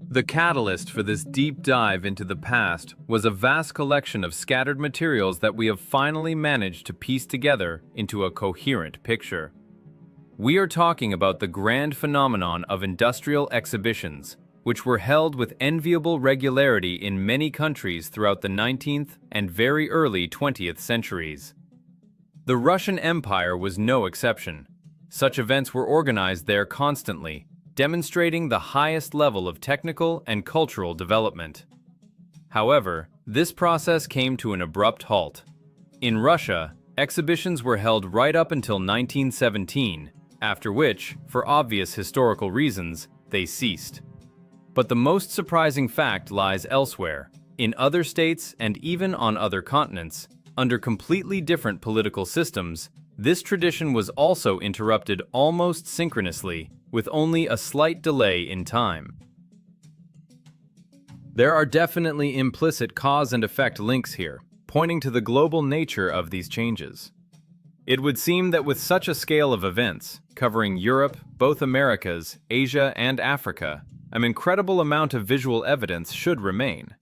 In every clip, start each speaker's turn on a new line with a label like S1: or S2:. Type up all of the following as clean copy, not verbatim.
S1: The catalyst for this deep dive into the past was a vast collection of scattered materials that we have finally managed to piece together into a coherent picture. We are talking about the grand phenomenon of industrial exhibitions, which were held with enviable regularity in many countries throughout the 19th and very early 20th centuries. The Russian Empire was no exception. Such events were organized there constantly, demonstrating the highest level of technical and cultural development. However, this process came to an abrupt halt. In Russia, exhibitions were held right up until 1917, after which, for obvious historical reasons, they ceased. But the most surprising fact lies elsewhere, in other states and even on other continents. Under completely different political systems, this tradition was also interrupted almost synchronously, with only a slight delay in time. There are definitely implicit cause and effect links here, pointing to the global nature of these changes. It would seem that with such a scale of events, covering Europe, both Americas, Asia, and Africa, an incredible amount of visual evidence should remain.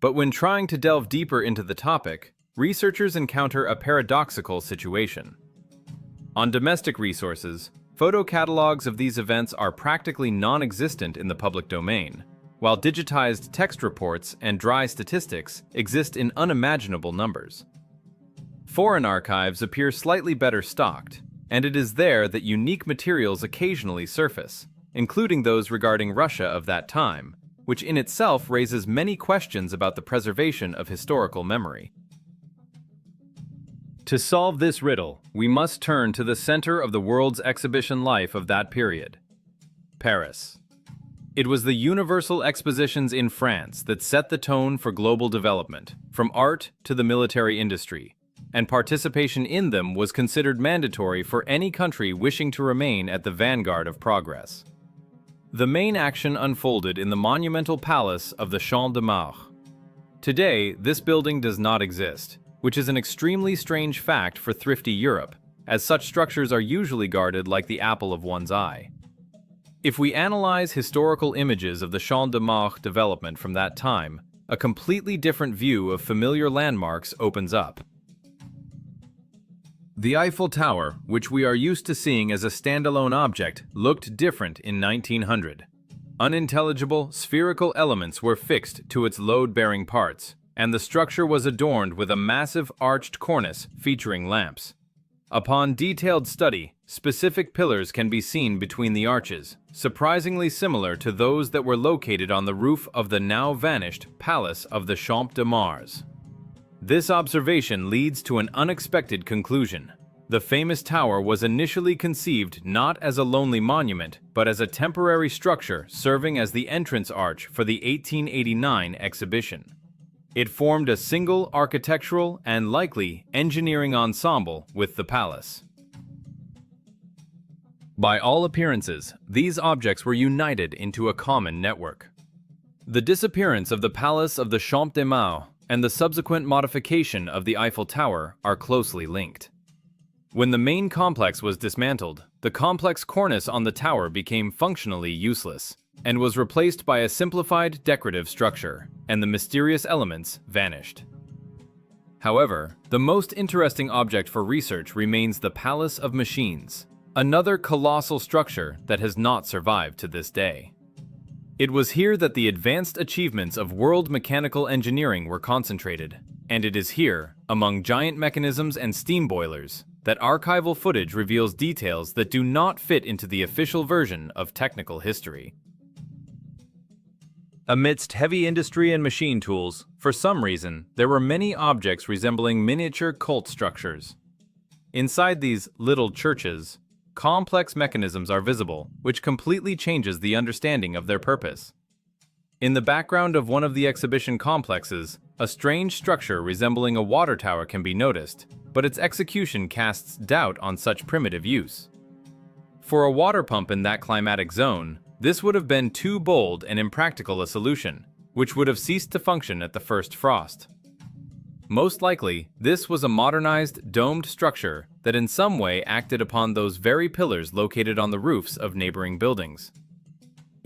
S1: But when trying to delve deeper into the topic, researchers encounter a paradoxical situation. On domestic resources, photo catalogs of these events are practically non-existent in the public domain, while digitized text reports and dry statistics exist in unimaginable numbers. Foreign archives appear slightly better stocked, and it is there that unique materials occasionally surface, including those regarding Russia of that time, which in itself raises many questions about the preservation of historical memory. To solve this riddle, we must turn to the center of the world's exhibition life of that period: Paris. It was the Universal Expositions in France that set the tone for global development, from art to the military industry, and participation in them was considered mandatory for any country wishing to remain at the vanguard of progress. The main action unfolded in the monumental palace of the Champ de Mars. Today, this building does not exist, which is an extremely strange fact for thrifty Europe, as such structures are usually guarded like the apple of one's eye. If we analyze historical images of the Champ de Mars development from that time, a completely different view of familiar landmarks opens up. The Eiffel Tower, which we are used to seeing as a standalone object, looked different in 1900. Unintelligible, spherical elements were fixed to its load-bearing parts, and the structure was adorned with a massive arched cornice featuring lamps. Upon detailed study, specific pillars can be seen between the arches, surprisingly similar to those that were located on the roof of the now vanished Palace of the Champ de Mars. This observation leads to an unexpected conclusion. The famous tower was initially conceived not as a lonely monument, but as a temporary structure serving as the entrance arch for the 1889 exhibition. It formed a single architectural and likely engineering ensemble with the palace. By all appearances, these objects were united into a common network. The disappearance of the Palace of the Champ de Mars and the subsequent modification of the Eiffel Tower are closely linked. When the main complex was dismantled, the complex cornice on the tower became functionally useless and was replaced by a simplified decorative structure, and the mysterious elements vanished. However, the most interesting object for research remains the Palace of Machines, another colossal structure that has not survived to this day. It was here that the advanced achievements of world mechanical engineering were concentrated, and it is here, among giant mechanisms and steam boilers, that archival footage reveals details that do not fit into the official version of technical history. Amidst heavy industry and machine tools, for some reason, there were many objects resembling miniature cult structures. Inside these little churches, complex mechanisms are visible, which completely changes the understanding of their purpose. In the background of one of the exhibition complexes, a strange structure resembling a water tower can be noticed, but its execution casts doubt on such primitive use. For a water pump in that climatic zone, this would have been too bold and impractical a solution, which would have ceased to function at the first frost. Most likely, this was a modernized, domed structure that in some way acted upon those very pillars located on the roofs of neighboring buildings.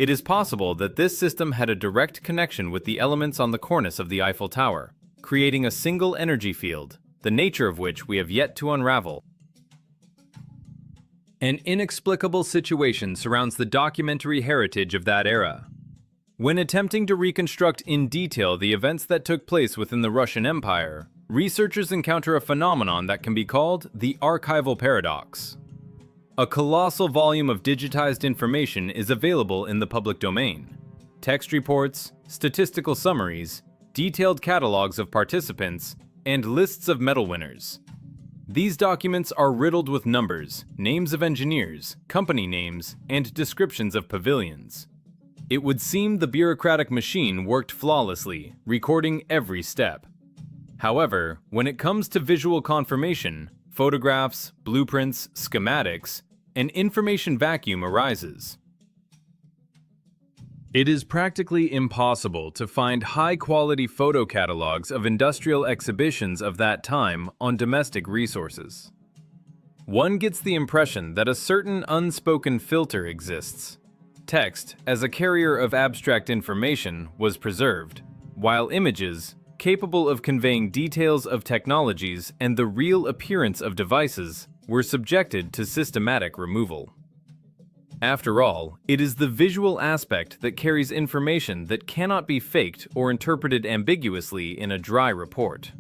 S1: It is possible that this system had a direct connection with the elements on the cornice of the Eiffel Tower, creating a single energy field, the nature of which we have yet to unravel. An inexplicable situation surrounds the documentary heritage of that era. When attempting to reconstruct in detail the events that took place within the Russian Empire, researchers encounter a phenomenon that can be called the archival paradox. A colossal volume of digitized information is available in the public domain. Text reports, statistical summaries, detailed catalogs of participants, and lists of medal winners. These documents are riddled with numbers, names of engineers, company names, and descriptions of pavilions. It would seem the bureaucratic machine worked flawlessly, recording every step. However, when it comes to visual confirmation, photographs, blueprints, schematics, an information vacuum arises. It is practically impossible to find high-quality photo catalogs of industrial exhibitions of that time on domestic resources. One gets the impression that a certain unspoken filter exists. Text, as a carrier of abstract information, was preserved, while images, capable of conveying details of technologies and the real appearance of devices, were subjected to systematic removal. After all, it is the visual aspect that carries information that cannot be faked or interpreted ambiguously in a dry report.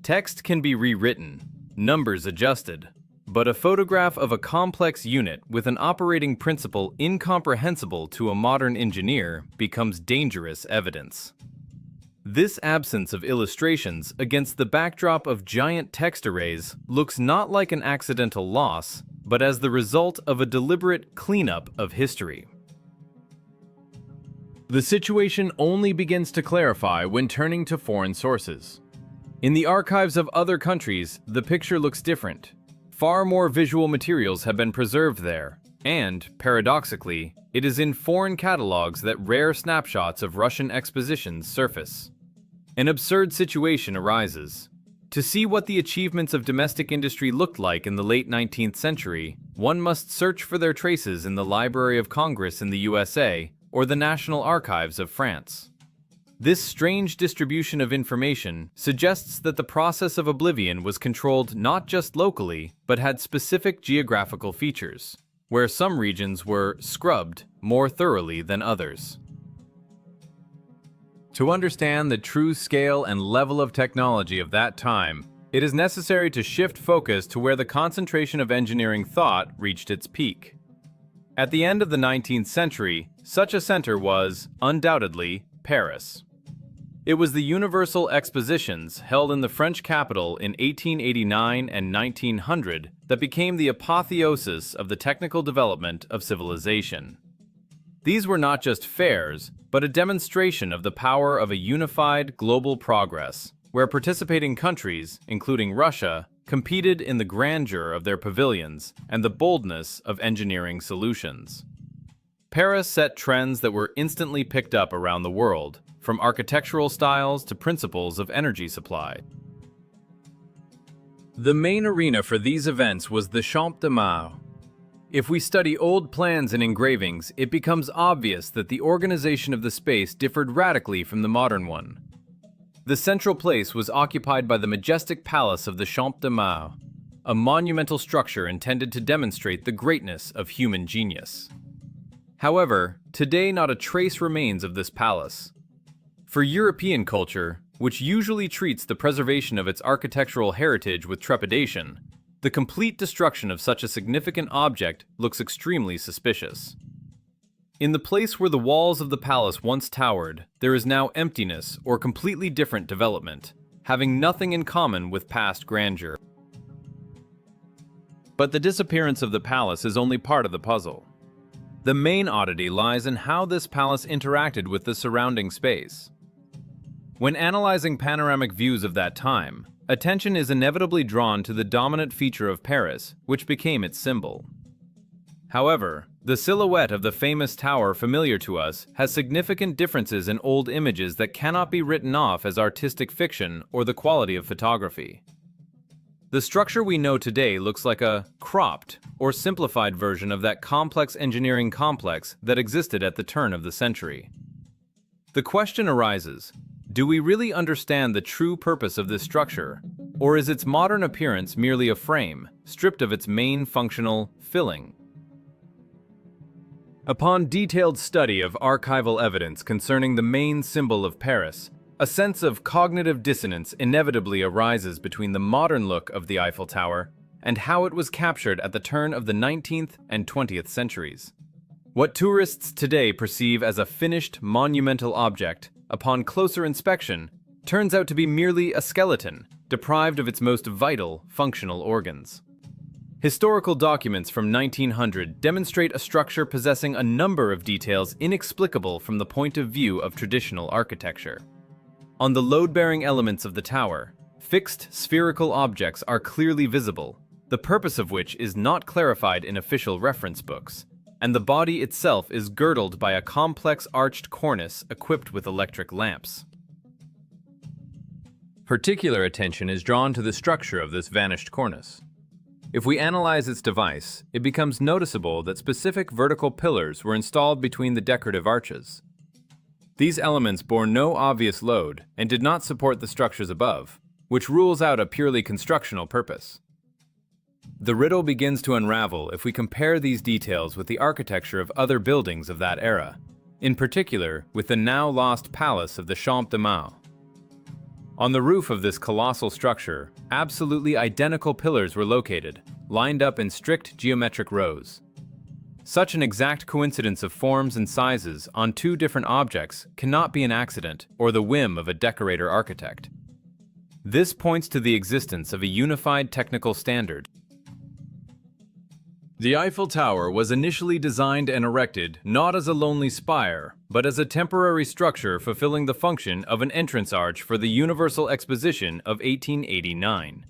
S1: Text can be rewritten, numbers adjusted, but a photograph of a complex unit with an operating principle incomprehensible to a modern engineer becomes dangerous evidence. This absence of illustrations against the backdrop of giant text arrays looks not like an accidental loss, but as the result of a deliberate cleanup of history. The situation only begins to clarify when turning to foreign sources. In the archives of other countries, the picture looks different. Far more visual materials have been preserved there, and, paradoxically, it is in foreign catalogs that rare snapshots of Russian expositions surface. An absurd situation arises. To see what the achievements of domestic industry looked like in the late 19th century, one must search for their traces in the Library of Congress in the USA or the National Archives of France. This strange distribution of information suggests that the process of oblivion was controlled not just locally, but had specific geographical features, where some regions were scrubbed more thoroughly than others. To understand the true scale and level of technology of that time, it is necessary to shift focus to where the concentration of engineering thought reached its peak. At the end of the 19th century, such a center was, undoubtedly, Paris. It was the Universal Expositions held in the French capital in 1889 and 1900 that became the apotheosis of the technical development of civilization. These were not just fairs, but a demonstration of the power of a unified global progress, where participating countries, including Russia, competed in the grandeur of their pavilions and the boldness of engineering solutions. Paris set trends that were instantly picked up around the world, from architectural styles to principles of energy supply. The main arena for these events was the Champ de Mars. If we study old plans and engravings, it becomes obvious that the organization of the space differed radically from the modern one. The central place was occupied by the majestic palace of the Champ de Mars, a monumental structure intended to demonstrate the greatness of human genius. However, today not a trace remains of this palace. For European culture, which usually treats the preservation of its architectural heritage with trepidation, the complete destruction of such a significant object looks extremely suspicious. In the place where the walls of the palace once towered, there is now emptiness or completely different development, having nothing in common with past grandeur. But the disappearance of the palace is only part of the puzzle. The main oddity lies in how this palace interacted with the surrounding space. When analyzing panoramic views of that time, attention is inevitably drawn to the dominant feature of Paris, which became its symbol. However, the silhouette of the famous tower familiar to us has significant differences in old images that cannot be written off as artistic fiction or the quality of photography. The structure we know today looks like a cropped or simplified version of that complex engineering complex that existed at the turn of the century. The question arises, do we really understand the true purpose of this structure, or is its modern appearance merely a frame, stripped of its main functional filling? Upon detailed study of archival evidence concerning the main symbol of Paris, a sense of cognitive dissonance inevitably arises between the modern look of the Eiffel Tower and how it was captured at the turn of the 19th and 20th centuries. What tourists today perceive as a finished, monumental object, upon closer inspection, turns out to be merely a skeleton, deprived of its most vital functional organs. Historical documents from 1900 demonstrate a structure possessing a number of details inexplicable from the point of view of traditional architecture. On the load-bearing elements of the tower, fixed spherical objects are clearly visible, the purpose of which is not clarified in official reference books, and the body itself is girdled by a complex arched cornice equipped with electric lamps. Particular attention is drawn to the structure of this vanished cornice. If we analyze its device, it becomes noticeable that specific vertical pillars were installed between the decorative arches. These elements bore no obvious load and did not support the structures above, which rules out a purely constructional purpose. The riddle begins to unravel if we compare these details with the architecture of other buildings of that era, in particular with the now lost palace of the Champ-de-Mars. On the roof of this colossal structure, absolutely identical pillars were located, lined up in strict geometric rows. Such an exact coincidence of forms and sizes on two different objects cannot be an accident or the whim of a decorator architect. This points to the existence of a unified technical standard. The Eiffel Tower was initially designed and erected not as a lonely spire, but as a temporary structure fulfilling the function of an entrance arch for the Universal Exposition of 1889.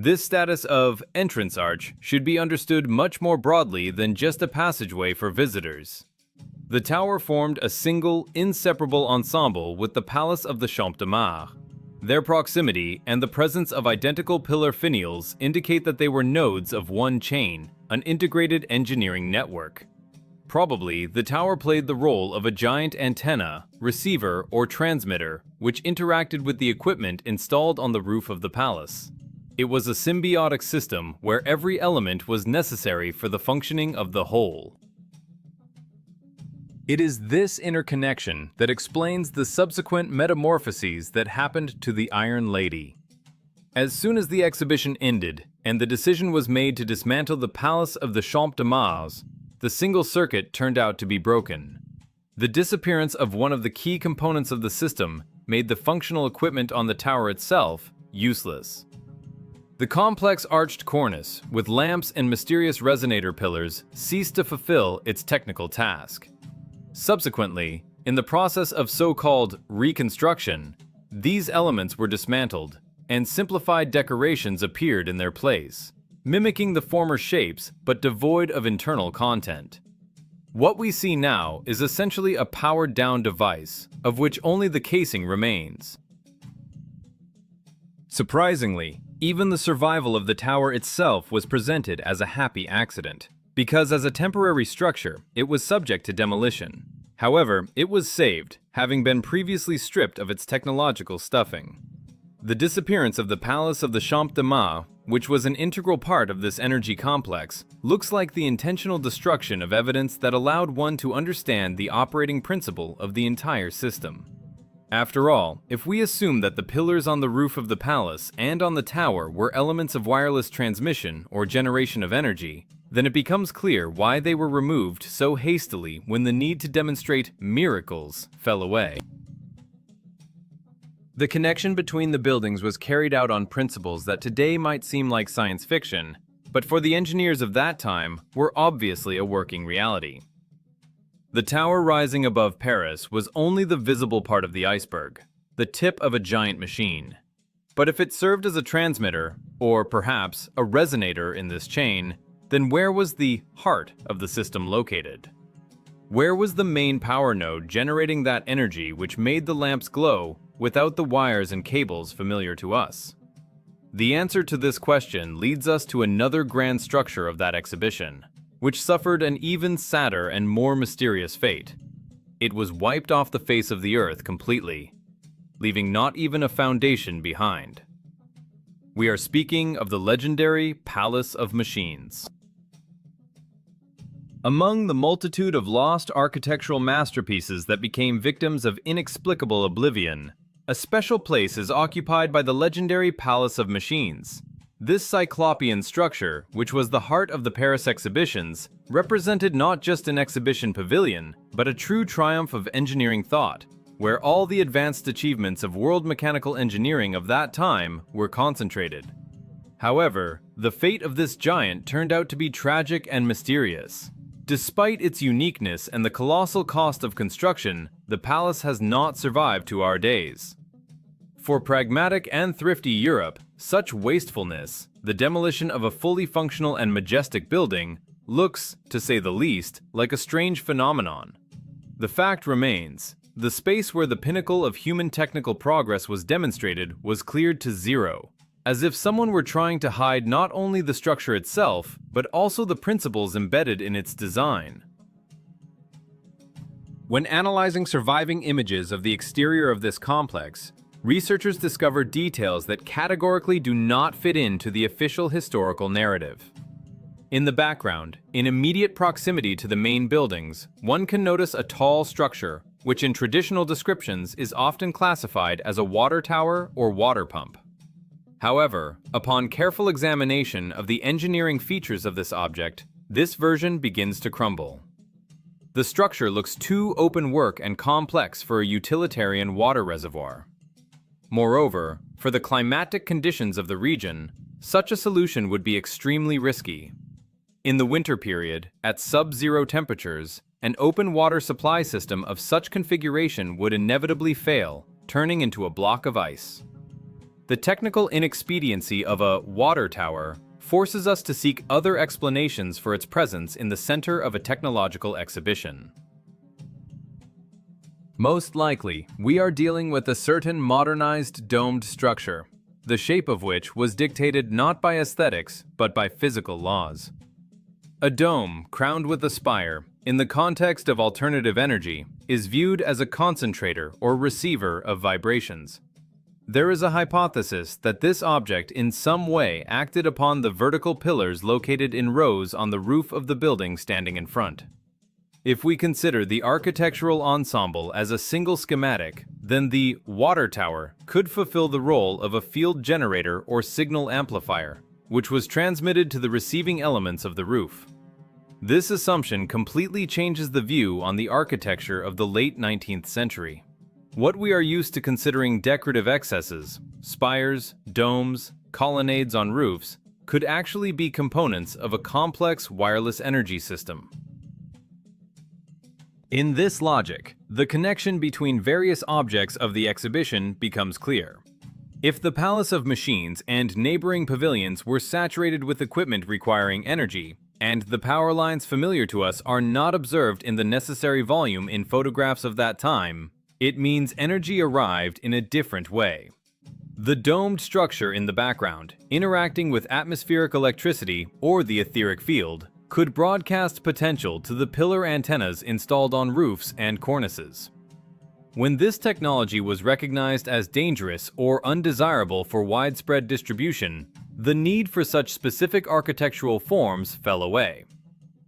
S1: This status of entrance arch should be understood much more broadly than just a passageway for visitors. The tower formed a single, inseparable ensemble with the Palace of the Champ-de-Mars. Their proximity and the presence of identical pillar finials indicate that they were nodes of one chain, an integrated engineering network. Probably, the tower played the role of a giant antenna, receiver, or transmitter, which interacted with the equipment installed on the roof of the palace. It was a symbiotic system where every element was necessary for the functioning of the whole. It is this interconnection that explains the subsequent metamorphoses that happened to the Iron Lady. As soon as the exhibition ended and the decision was made to dismantle the Palace of the Champ-de-Mars, the single circuit turned out to be broken. The disappearance of one of the key components of the system made the functional equipment on the tower itself useless. The complex arched cornice, with lamps and mysterious resonator pillars, ceased to fulfill its technical task. Subsequently, in the process of so-called reconstruction, these elements were dismantled, and simplified decorations appeared in their place, mimicking the former shapes but devoid of internal content. What we see now is essentially a powered-down device, of which only the casing remains. Surprisingly, even the survival of the tower itself was presented as a happy accident, because as a temporary structure, it was subject to demolition. However, it was saved, having been previously stripped of its technological stuffing. The disappearance of the Palace of the Champ-de-Mars, which was an integral part of this energy complex, looks like the intentional destruction of evidence that allowed one to understand the operating principle of the entire system. After all, if we assume that the pillars on the roof of the palace and on the tower were elements of wireless transmission or generation of energy, then it becomes clear why they were removed so hastily when the need to demonstrate miracles fell away. The connection between the buildings was carried out on principles that today might seem like science fiction, but for the engineers of that time were obviously a working reality. The tower rising above Paris was only the visible part of the iceberg, the tip of a giant machine. But if it served as a transmitter, or perhaps a resonator in this chain, then where was the heart of the system located? Where was the main power node generating that energy which made the lamps glow without the wires and cables familiar to us? The answer to this question leads us to another grand structure of that exhibition, which suffered an even sadder and more mysterious fate. It was wiped off the face of the earth completely, leaving not even a foundation behind. We are speaking of the legendary Palace of Machines. Among the multitude of lost architectural masterpieces that became victims of inexplicable oblivion, a special place is occupied by the legendary Palace of Machines. This cyclopean structure, which was the heart of the Paris exhibitions, represented not just an exhibition pavilion, but a true triumph of engineering thought, where all the advanced achievements of world mechanical engineering of that time were concentrated. However, the fate of this giant turned out to be tragic and mysterious. Despite its uniqueness and the colossal cost of construction, the palace has not survived to our days. For pragmatic and thrifty Europe, such wastefulness, the demolition of a fully functional and majestic building, looks, to say the least, like a strange phenomenon. The fact remains, the space where the pinnacle of human technical progress was demonstrated was cleared to zero, as if someone were trying to hide not only the structure itself, but also the principles embedded in its design. When analyzing surviving images of the exterior of this complex, researchers discovered details that categorically do not fit into the official historical narrative. In the background, in immediate proximity to the main buildings, one can notice a tall structure, which in traditional descriptions is often classified as a water tower or water pump. However, upon careful examination of the engineering features of this object, this version begins to crumble. The structure looks too open work and complex for a utilitarian water reservoir. Moreover, for the climatic conditions of the region, such a solution would be extremely risky. In the winter period, at sub-zero temperatures, an open water supply system of such configuration would inevitably fail, turning into a block of ice. The technical inexpediency of a water tower forces us to seek other explanations for its presence in the center of a technological exhibition. Most likely, we are dealing with a certain modernized domed structure, the shape of which was dictated not by aesthetics, but by physical laws. A dome, crowned with a spire, in the context of alternative energy, is viewed as a concentrator or receiver of vibrations. There is a hypothesis that this object in some way acted upon the vertical pillars located in rows on the roof of the building standing in front. If we consider the architectural ensemble as a single schematic, then the water tower could fulfill the role of a field generator or signal amplifier, which was transmitted to the receiving elements of the roof. This assumption completely changes the view on the architecture of the late 19th century. What we are used to considering decorative excesses, spires, domes, colonnades on roofs, could actually be components of a complex wireless energy system. In this logic, the connection between various objects of the exhibition becomes clear. If the Palace of Machines and neighboring pavilions were saturated with equipment requiring energy, and the power lines familiar to us are not observed in the necessary volume in photographs of that time, it means energy arrived in a different way. The domed structure in the background, interacting with atmospheric electricity or the etheric field, could broadcast potential to the pillar antennas installed on roofs and cornices. When this technology was recognized as dangerous or undesirable for widespread distribution, the need for such specific architectural forms fell away.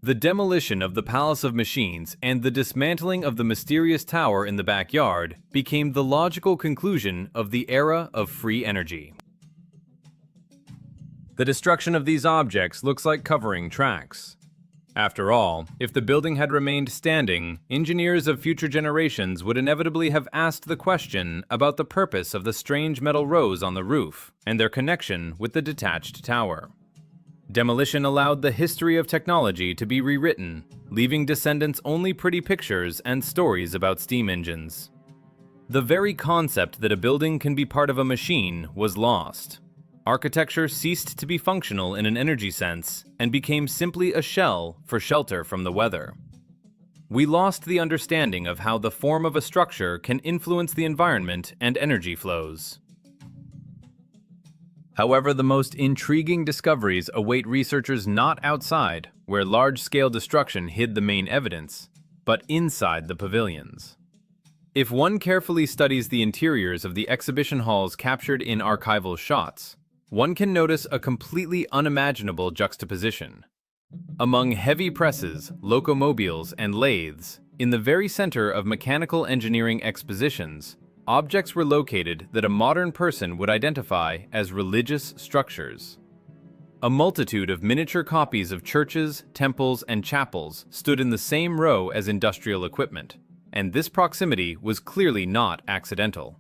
S1: The demolition of the Palace of Machines and the dismantling of the mysterious tower in the backyard became the logical conclusion of the era of free energy. The destruction of these objects looks like covering tracks. After all, if the building had remained standing, engineers of future generations would inevitably have asked the question about the purpose of the strange metal rows on the roof and their connection with the detached tower. Demolition allowed the history of technology to be rewritten, leaving descendants only pretty pictures and stories about steam engines. The very concept that a building can be part of a machine was lost. Architecture ceased to be functional in an energy sense and became simply a shell for shelter from the weather. We lost the understanding of how the form of a structure can influence the environment and energy flows. However, the most intriguing discoveries await researchers not outside, where large-scale destruction hid the main evidence, but inside the pavilions. If one carefully studies the interiors of the exhibition halls captured in archival shots, one can notice a completely unimaginable juxtaposition. Among heavy presses, locomobiles, and lathes, in the very center of mechanical engineering expositions, objects were located that a modern person would identify as religious structures. A multitude of miniature copies of churches, temples, and chapels stood in the same row as industrial equipment, and this proximity was clearly not accidental.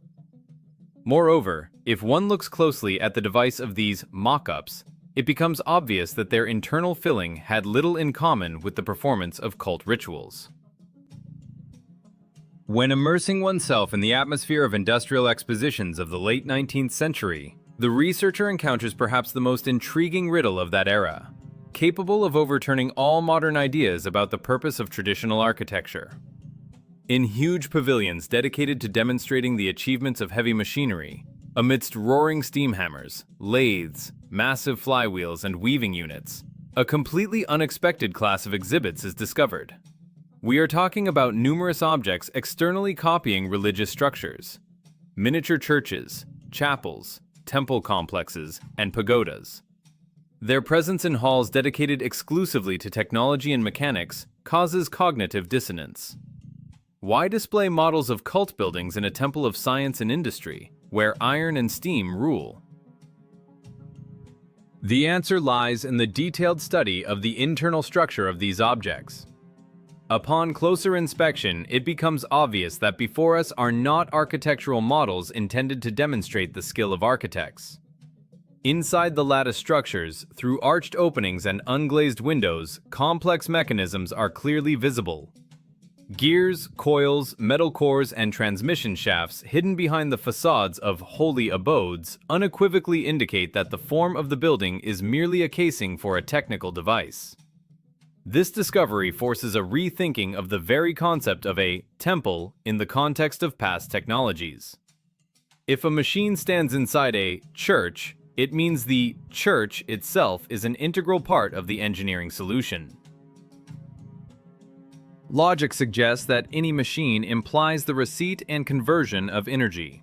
S1: Moreover, if one looks closely at the device of these mock-ups, it becomes obvious that their internal filling had little in common with the performance of cult rituals. When immersing oneself in the atmosphere of industrial expositions of the late 19th century, the researcher encounters perhaps the most intriguing riddle of that era, capable of overturning all modern ideas about the purpose of traditional architecture. In huge pavilions dedicated to demonstrating the achievements of heavy machinery, amidst roaring steam hammers, lathes, massive flywheels, and weaving units, a completely unexpected class of exhibits is discovered. We are talking about numerous objects externally copying religious structures: miniature churches, chapels, temple complexes, and pagodas. Their presence in halls dedicated exclusively to technology and mechanics causes cognitive dissonance. Why display models of cult buildings in a temple of science and industry, where iron and steam rule? The answer lies in the detailed study of the internal structure of these objects. Upon closer inspection, it becomes obvious that before us are not architectural models intended to demonstrate the skill of architects. Inside the lattice structures, through arched openings and unglazed windows, complex mechanisms are clearly visible. Gears, coils, metal cores, and transmission shafts hidden behind the facades of holy abodes unequivocally indicate that the form of the building is merely a casing for a technical device. This discovery forces a rethinking of the very concept of a temple in the context of past technologies. If a machine stands inside a church, it means the church itself is an integral part of the engineering solution. Logic suggests that any machine implies the receipt and conversion of energy.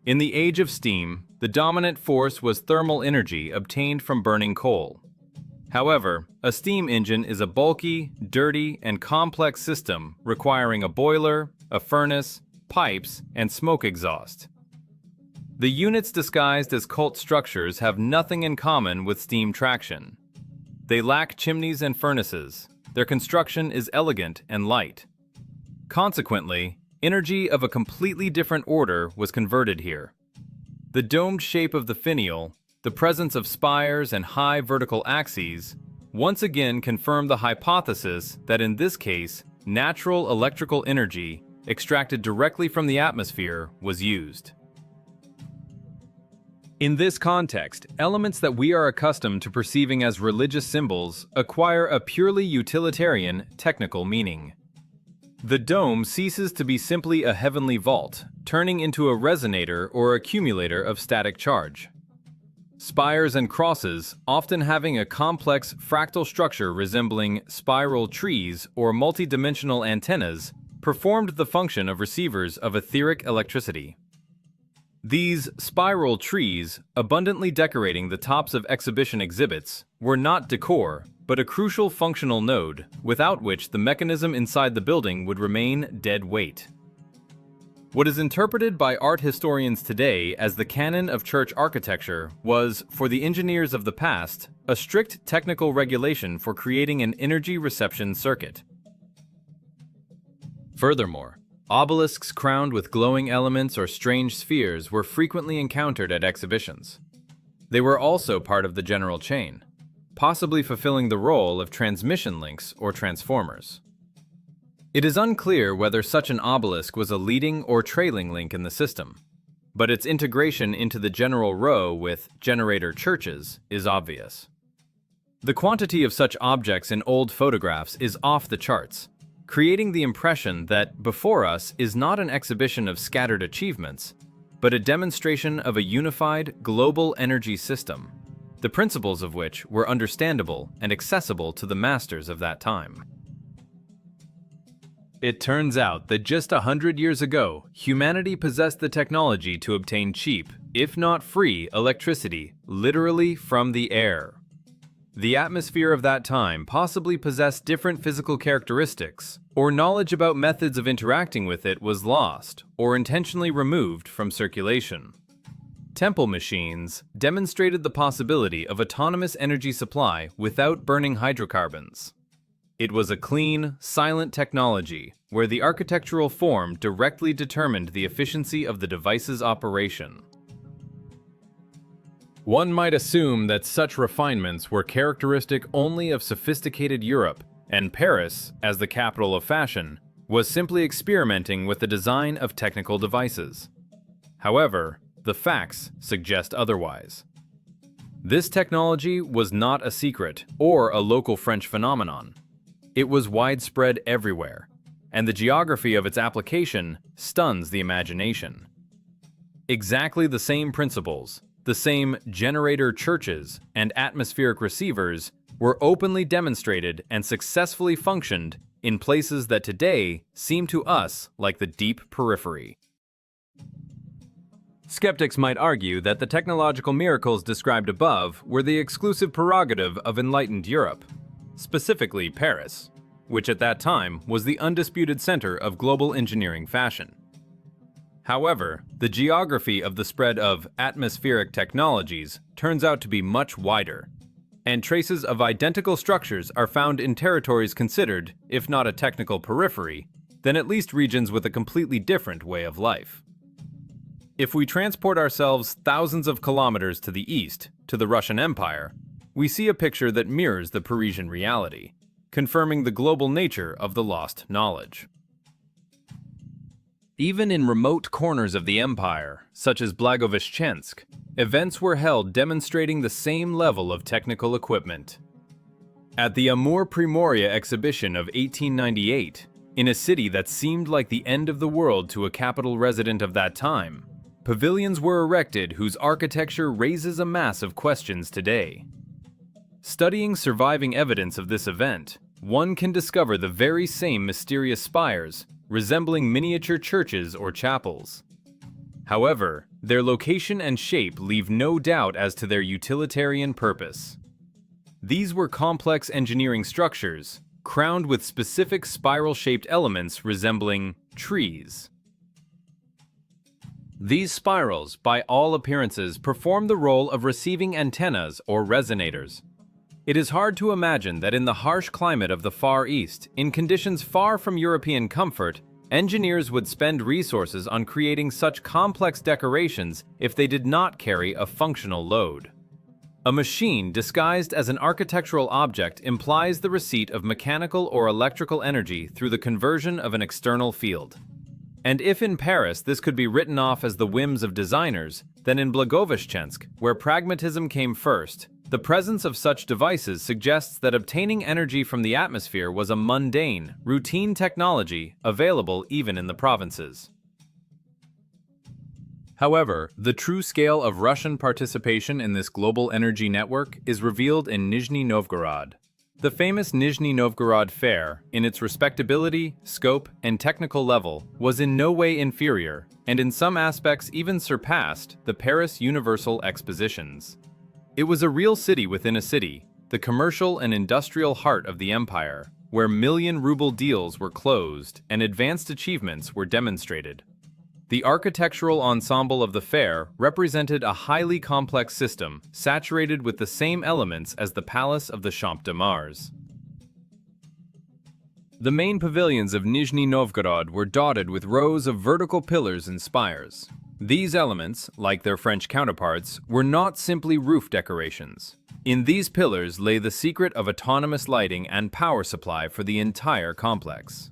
S1: In the age of steam, the dominant force was thermal energy obtained from burning coal. However, a steam engine is a bulky, dirty, and complex system requiring a boiler, a furnace, pipes, and smoke exhaust. The units disguised as cult structures have nothing in common with steam traction. They lack chimneys and furnaces. Their construction is elegant and light. Consequently, energy of a completely different order was converted here. The domed shape of the finial, the presence of spires and high vertical axes, once again confirm the hypothesis that in this case, natural electrical energy, extracted directly from the atmosphere, was used. In this context, elements that we are accustomed to perceiving as religious symbols acquire a purely utilitarian, technical meaning. The dome ceases to be simply a heavenly vault, turning into a resonator or accumulator of static charge. Spires and crosses, often having a complex fractal structure resembling spiral trees or multidimensional antennas, performed the function of receivers of etheric electricity. These spiral trees, abundantly decorating the tops of exhibition exhibits, were not decor, but a crucial functional node, without which the mechanism inside the building would remain dead weight. What is interpreted by art historians today as the canon of church architecture was, for the engineers of the past, a strict technical regulation for creating an energy reception circuit. Furthermore, obelisks crowned with glowing elements or strange spheres were frequently encountered at exhibitions. They were also part of the general chain, possibly fulfilling the role of transmission links or transformers. It is unclear whether such an obelisk was a leading or trailing link in the system, but its integration into the general row with generator churches is obvious. The quantity of such objects in old photographs is off the charts, creating the impression that before us is not an exhibition of scattered achievements, but a demonstration of a unified global energy system, the principles of which were understandable and accessible to the masters of that time. It turns out that just 100 years ago, humanity possessed the technology to obtain cheap, if not free, electricity, literally from the air. The atmosphere of that time possibly possessed different physical characteristics, or knowledge about methods of interacting with it was lost or intentionally removed from circulation. Temple machines demonstrated the possibility of autonomous energy supply without burning hydrocarbons. It was a clean, silent technology where the architectural form directly determined the efficiency of the device's operation. One might assume that such refinements were characteristic only of sophisticated Europe, and Paris, as the capital of fashion, was simply experimenting with the design of technical devices. However, the facts suggest otherwise. This technology was not a secret or a local French phenomenon. It was widespread everywhere, and the geography of its application stuns the imagination. Exactly the same principles, the same generator churches and atmospheric receivers were openly demonstrated and successfully functioned in places that today seem to us like the deep periphery. Skeptics might argue that the technological miracles described above were the exclusive prerogative of enlightened Europe, specifically Paris, which at that time was the undisputed center of global engineering fashion. However, the geography of the spread of atmospheric technologies turns out to be much wider, and traces of identical structures are found in territories considered, if not a technical periphery, then at least regions with a completely different way of life. If we transport ourselves thousands of kilometers to the east, to the Russian Empire, we see a picture that mirrors the Parisian reality, confirming the global nature of the lost knowledge. Even in remote corners of the empire, such as Blagoveshchensk, events were held demonstrating the same level of technical equipment. At the Amur Primoria exhibition of 1898, in a city that seemed like the end of the world to a capital resident of that time, pavilions were erected whose architecture raises a mass of questions today. Studying surviving evidence of this event, one can discover the very same mysterious spires, resembling miniature churches or chapels. However, their location and shape leave no doubt as to their utilitarian purpose. These were complex engineering structures, crowned with specific spiral-shaped elements resembling trees. These spirals, by all appearances, perform the role of receiving antennas or resonators. It is hard to imagine that in the harsh climate of the Far East, in conditions far from European comfort, engineers would spend resources on creating such complex decorations if they did not carry a functional load. A machine disguised as an architectural object implies the receipt of mechanical or electrical energy through the conversion of an external field. And if in Paris this could be written off as the whims of designers, then in Blagoveshchensk, where pragmatism came first, the presence of such devices suggests that obtaining energy from the atmosphere was a mundane, routine technology available even in the provinces. However, the true scale of Russian participation in this global energy network is revealed in Nizhny Novgorod. The famous Nizhny Novgorod Fair, in its respectability, scope, and technical level, was in no way inferior, and in some aspects even surpassed, the Paris Universal Expositions. It was a real city within a city, the commercial and industrial heart of the empire, where million-ruble deals were closed and advanced achievements were demonstrated. The architectural ensemble of the fair represented a highly complex system saturated with the same elements as the Palace of the Champ de Mars. The main pavilions of Nizhny Novgorod were dotted with rows of vertical pillars and spires. These elements, like their French counterparts, were not simply roof decorations. In these pillars lay the secret of autonomous lighting and power supply for the entire complex.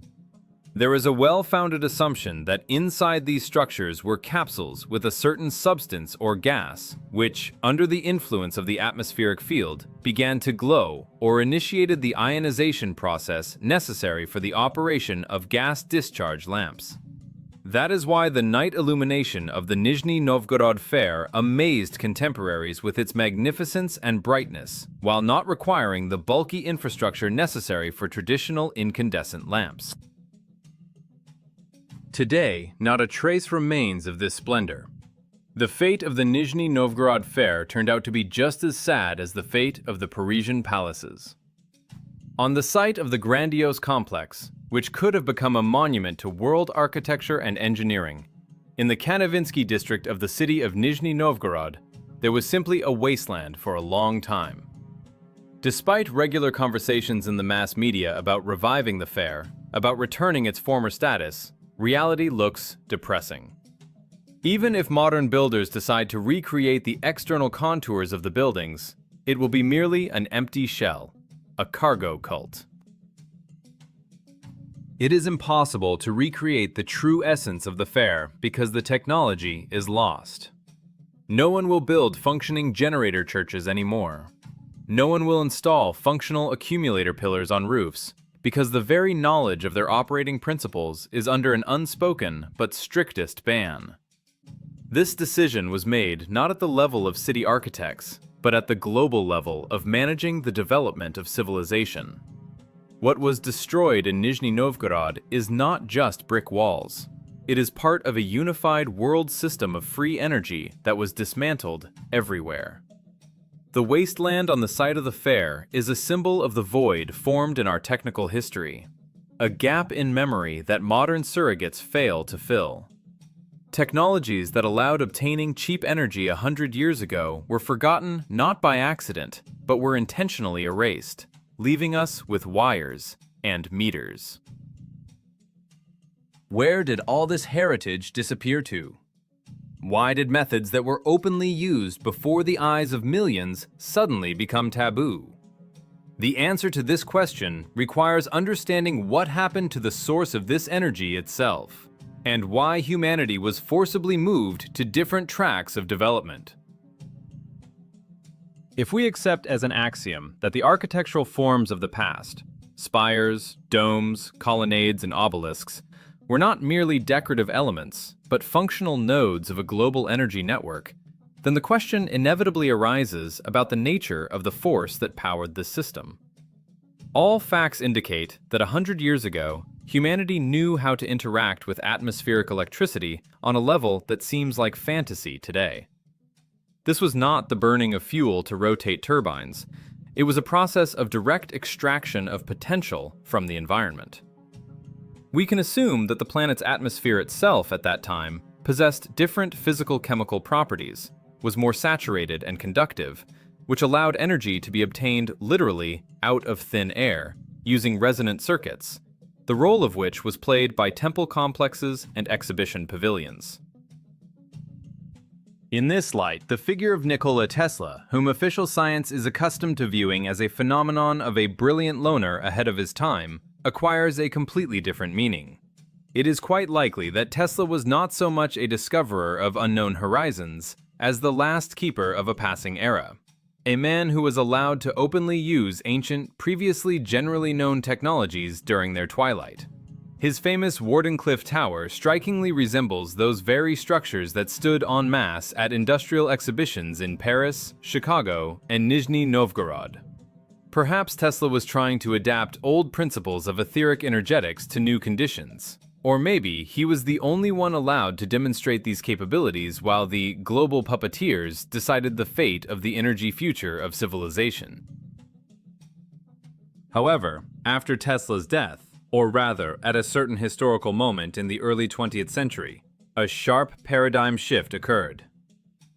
S1: There is a well-founded assumption that inside these structures were capsules with a certain substance or gas, which, under the influence of the atmospheric field, began to glow or initiated the ionization process necessary for the operation of gas discharge lamps. That is why the night illumination of the Nizhny Novgorod Fair amazed contemporaries with its magnificence and brightness, while not requiring the bulky infrastructure necessary for traditional incandescent lamps. Today, not a trace remains of this splendor. The fate of the Nizhny Novgorod Fair turned out to be just as sad as the fate of the Parisian palaces. On the site of the grandiose complex, which could have become a monument to world architecture and engineering, in the Kanavinsky district of the city of Nizhny Novgorod, there was simply a wasteland for a long time. Despite regular conversations in the mass media about reviving the fair, about returning its former status, reality looks depressing. Even if modern builders decide to recreate the external contours of the buildings, it will be merely an empty shell, a cargo cult. It is impossible to recreate the true essence of the fair because the technology is lost. No one will build functioning generator churches anymore. No one will install functional accumulator pillars on roofs because the very knowledge of their operating principles is under an unspoken but strictest ban. This decision was made not at the level of city architects, but at the global level of managing the development of civilization. What was destroyed in Nizhny Novgorod is not just brick walls. It is part of a unified world system of free energy that was dismantled everywhere. The wasteland on the site of the fair is a symbol of the void formed in our technical history, a gap in memory that modern surrogates fail to fill. Technologies that allowed obtaining cheap energy 100 years ago were forgotten not by accident, but were intentionally erased, leaving us with wires and meters. Where did all this heritage disappear to? Why did methods that were openly used before the eyes of millions suddenly become taboo? The answer to this question requires understanding what happened to the source of this energy itself, and why humanity was forcibly moved to different tracks of development. If we accept as an axiom that the architectural forms of the past, spires, domes, colonnades, and obelisks, were not merely decorative elements, but functional nodes of a global energy network, then the question inevitably arises about the nature of the force that powered this system. All facts indicate that 100 years ago, humanity knew how to interact with atmospheric electricity on a level that seems like fantasy today. This was not the burning of fuel to rotate turbines. It was a process of direct extraction of potential from the environment. We can assume that the planet's atmosphere itself at that time possessed different physical-chemical properties, was more saturated and conductive, which allowed energy to be obtained literally out of thin air, using resonant circuits, the role of which was played by temple complexes and exhibition pavilions. In this light, the figure of Nikola Tesla, whom official science is accustomed to viewing as a phenomenon of a brilliant loner ahead of his time, acquires a completely different meaning. It is quite likely that Tesla was not so much a discoverer of unknown horizons as the last keeper of a passing era, a man who was allowed to openly use ancient, previously generally known technologies during their twilight. His famous Wardenclyffe Tower strikingly resembles those very structures that stood en masse at industrial exhibitions in Paris, Chicago, and Nizhny Novgorod. Perhaps Tesla was trying to adapt old principles of etheric energetics to new conditions. Or maybe he was the only one allowed to demonstrate these capabilities while the global puppeteers decided the fate of the energy future of civilization. However, after Tesla's death, or rather at a certain historical moment in the early 20th century, a sharp paradigm shift occurred.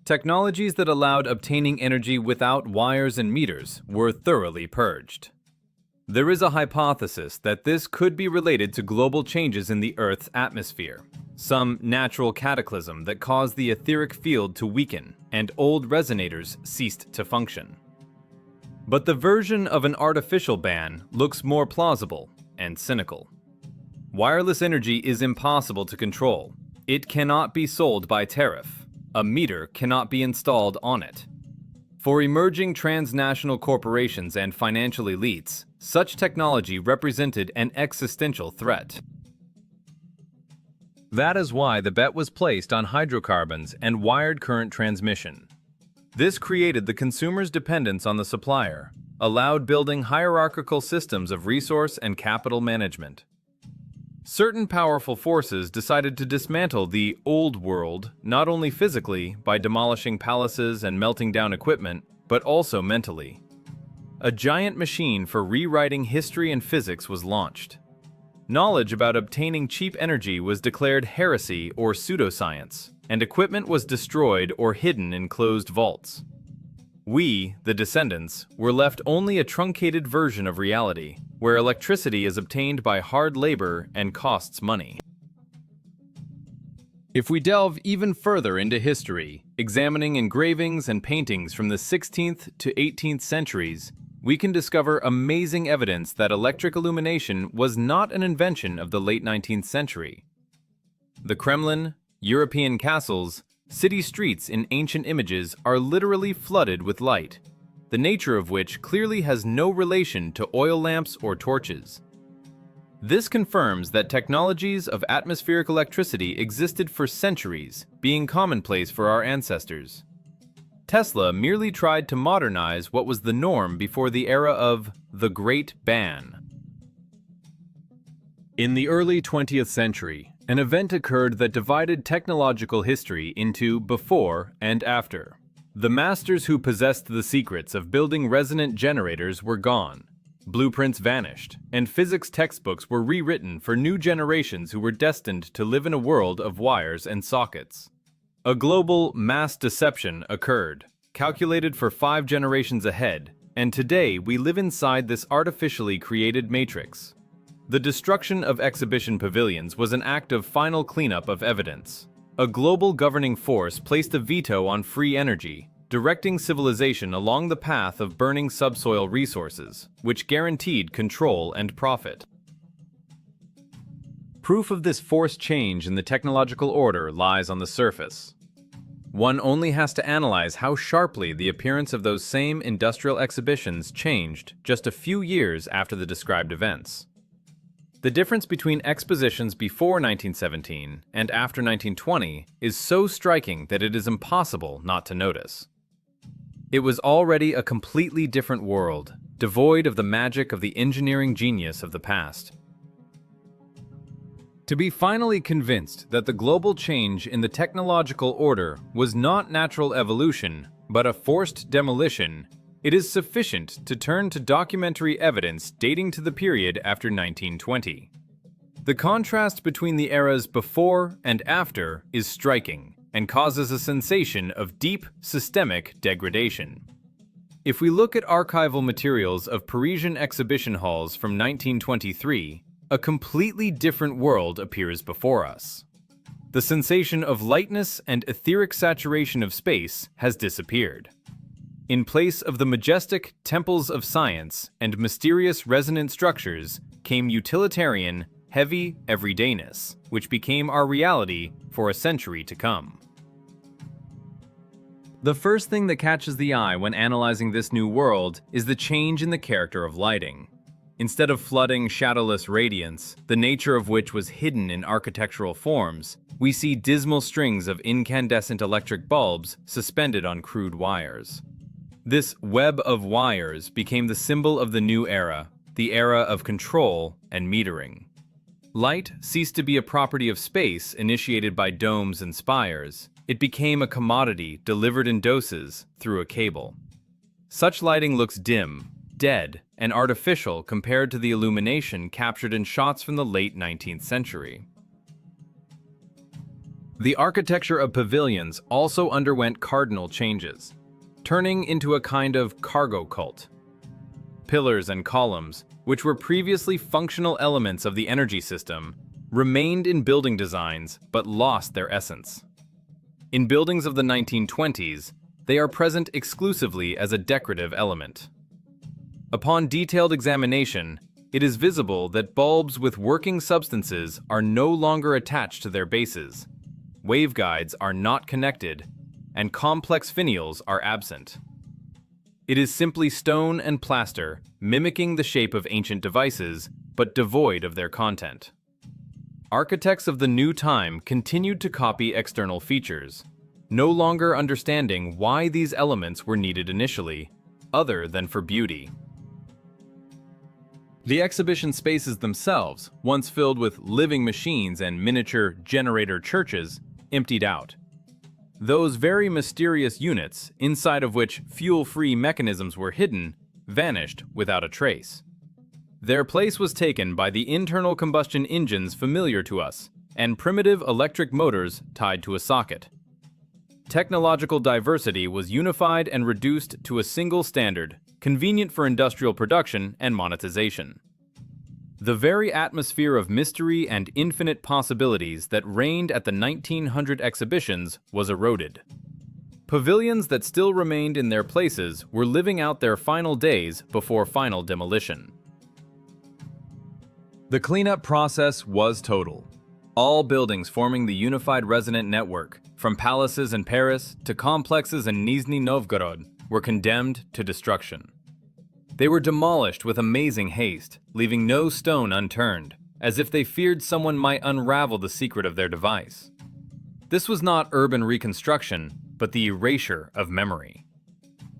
S1: Technologies that allowed obtaining energy without wires and meters were thoroughly purged. There is a hypothesis that this could be related to global changes in the Earth's atmosphere, some natural cataclysm that caused the etheric field to weaken and old resonators ceased to function. But the version of an artificial ban looks more plausible and cynical. Wireless energy is impossible to control. It cannot be sold by tariff. A meter cannot be installed on it. For emerging transnational corporations and financial elites, such technology represented an existential threat. That is why the bet was placed on hydrocarbons and wired current transmission. This created the consumer's dependence on the supplier, allowed building hierarchical systems of resource and capital management. Certain powerful forces decided to dismantle the old world not only physically by demolishing palaces and melting down equipment, but also mentally. A giant machine for rewriting history and physics was launched. Knowledge about obtaining cheap energy was declared heresy or pseudoscience, and equipment was destroyed or hidden in closed vaults. We, the descendants, were left only a truncated version of reality, where electricity is obtained by hard labor and costs money. If we delve even further into history, examining engravings and paintings from the 16th to 18th centuries, we can discover amazing evidence that electric illumination was not an invention of the late 19th century. The Kremlin, European castles, city streets in ancient images are literally flooded with light, the nature of which clearly has no relation to oil lamps or torches. This confirms that technologies of atmospheric electricity existed for centuries, being commonplace for our ancestors. Tesla merely tried to modernize what was the norm before the era of the Great Ban. In the early 20th century, an event occurred that divided technological history into before and after. The masters who possessed the secrets of building resonant generators were gone. Blueprints vanished, and physics textbooks were rewritten for new generations who were destined to live in a world of wires and sockets. A global mass deception occurred, calculated for 5 generations ahead, and today we live inside this artificially created matrix. The destruction of exhibition pavilions was an act of final cleanup of evidence. A global governing force placed a veto on free energy, directing civilization along the path of burning subsoil resources, which guaranteed control and profit. Proof of this forced change in the technological order lies on the surface. One only has to analyze how sharply the appearance of those same industrial exhibitions changed just a few years after the described events. The difference between expositions before 1917 and after 1920 is so striking that it is impossible not to notice. It was already a completely different world, devoid of the magic of the engineering genius of the past. To be finally convinced that the global change in the technological order was not natural evolution, but a forced demolition, it is sufficient to turn to documentary evidence dating to the period after 1920. The contrast between the eras before and after is striking and causes a sensation of deep, systemic degradation. If we look at archival materials of Parisian exhibition halls from 1923, a completely different world appears before us. The sensation of lightness and etheric saturation of space has disappeared. In place of the majestic temples of science and mysterious resonant structures came utilitarian, heavy everydayness, which became our reality for a century to come. The first thing that catches the eye when analyzing this new world is the change in the character of lighting. Instead of flooding shadowless radiance, the nature of which was hidden in architectural forms, we see dismal strings of incandescent electric bulbs suspended on crude wires. This web of wires became the symbol of the new era, the era of control and metering. Light ceased to be a property of space initiated by domes and spires. It became a commodity delivered in doses through a cable. Such lighting looks dim, dead, and artificial compared to the illumination captured in shots from the late 19th century. The architecture of pavilions also underwent cardinal changes, turning into a kind of cargo cult. Pillars and columns, which were previously functional elements of the energy system, remained in building designs but lost their essence. In buildings of the 1920s, they are present exclusively as a decorative element. Upon detailed examination, it is visible that bulbs with working substances are no longer attached to their bases, waveguides are not connected, and complex finials are absent. It is simply stone and plaster, mimicking the shape of ancient devices, but devoid of their content. architects of the new time continued to copy external features, no longer understanding why these elements were needed initially, other than for beauty. The exhibition spaces themselves, once filled with living machines and miniature generator churches, emptied out. Those very mysterious units, inside of which fuel-free mechanisms were hidden, vanished without a trace. Their place was taken by the internal combustion engines familiar to us, and primitive electric motors tied to a socket. Technological diversity was unified and reduced to a single standard, convenient for industrial production and monetization. The very atmosphere of mystery and infinite possibilities that reigned at the 1900 exhibitions was eroded. Pavilions that still remained in their places were living out their final days before final demolition. The cleanup process was total. All buildings forming the unified resident network, from palaces in Paris to complexes in Nizhny Novgorod, were condemned to destruction. They were demolished with amazing haste, leaving no stone unturned, as if they feared someone might unravel the secret of their device. This was not urban reconstruction, but the erasure of memory.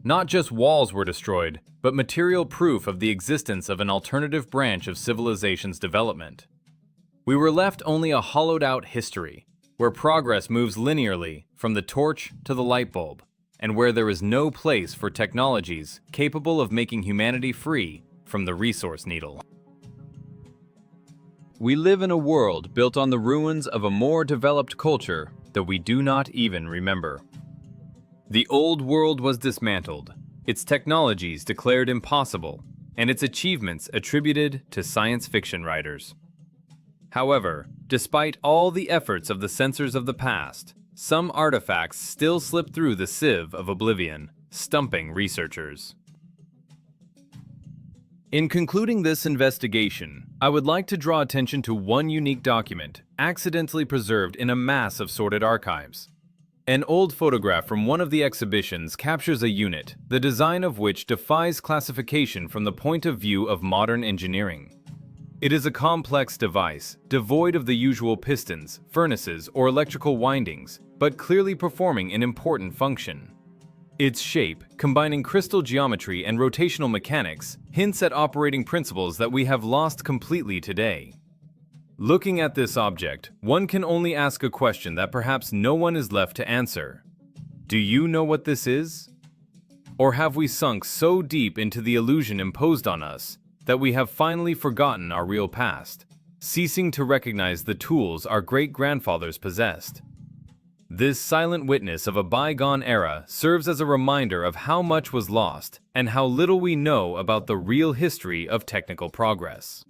S1: Not just walls were destroyed, but material proof of the existence of an alternative branch of civilization's development. We were left only a hollowed-out history, where progress moves linearly from the torch to the light bulb, and where there is no place for technologies capable of making humanity free from the resource needle. We live in a world built on the ruins of a more developed culture that we do not even remember. The old world was dismantled, its technologies declared impossible, and its achievements attributed to science fiction writers. However, despite all the efforts of the censors of the past, some artifacts still slip through the sieve of oblivion, stumping researchers. In concluding this investigation, I would like to draw attention to one unique document accidentally preserved in a mass of sorted archives. An old photograph from one of the exhibitions captures a unit, the design of which defies classification from the point of view of modern engineering. It is a complex device, devoid of the usual pistons, furnaces, or electrical windings, but clearly performing an important function. Its shape, combining crystal geometry and rotational mechanics, hints at operating principles that we have lost completely today. Looking at this object, one can only ask a question that perhaps no one is left to answer. Do you know what this is? Or have we sunk so deep into the illusion imposed on us that we have finally forgotten our real past, ceasing to recognize the tools our great-grandfathers possessed? This silent witness of a bygone era serves as a reminder of how much was lost and how little we know about the real history of technical progress.